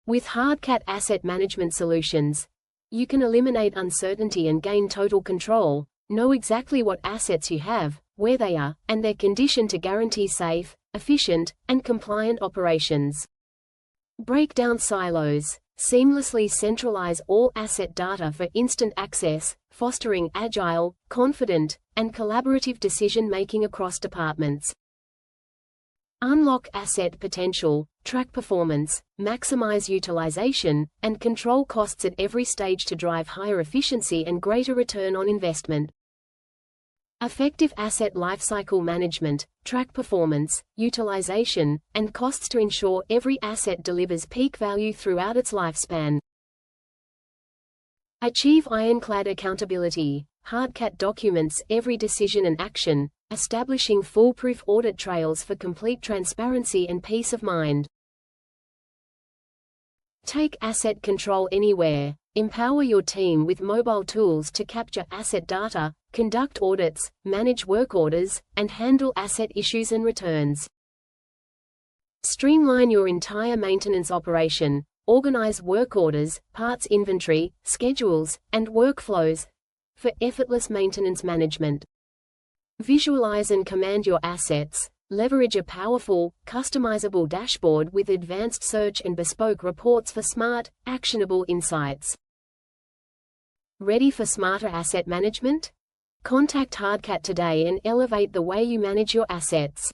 With Hardcat Asset Management Solutions, you can eliminate uncertainty and gain total control. Know exactly what assets you have, where they are, and their condition to guarantee safe, efficient, and compliant operations. Break down silos. Seamlessly centralize all asset data for instant access, fostering agile, confident, and collaborative decision-making across departments. Unlock asset potential, track performance, maximize utilization, and control costs at every stage to drive higher efficiency and greater return on investment. Effective asset lifecycle management, track performance, utilization, and costs to ensure every asset delivers peak value throughout its lifespan. Achieve ironclad accountability. Hardcat documents every decision and action, establishing foolproof audit trails for complete transparency and peace of mind. Take asset control anywhere. Empower your team with mobile tools to capture asset data, conduct audits, manage work orders, and handle asset issues and returns. Streamline your entire maintenance operation. Organize work orders, parts inventory, schedules, and workflows for effortless maintenance management. Visualize and command your assets. Leverage a powerful, customizable dashboard with advanced search and bespoke reports for smart, actionable insights. Ready for smarter asset management? Contact Hardcat today and elevate the way you manage your assets.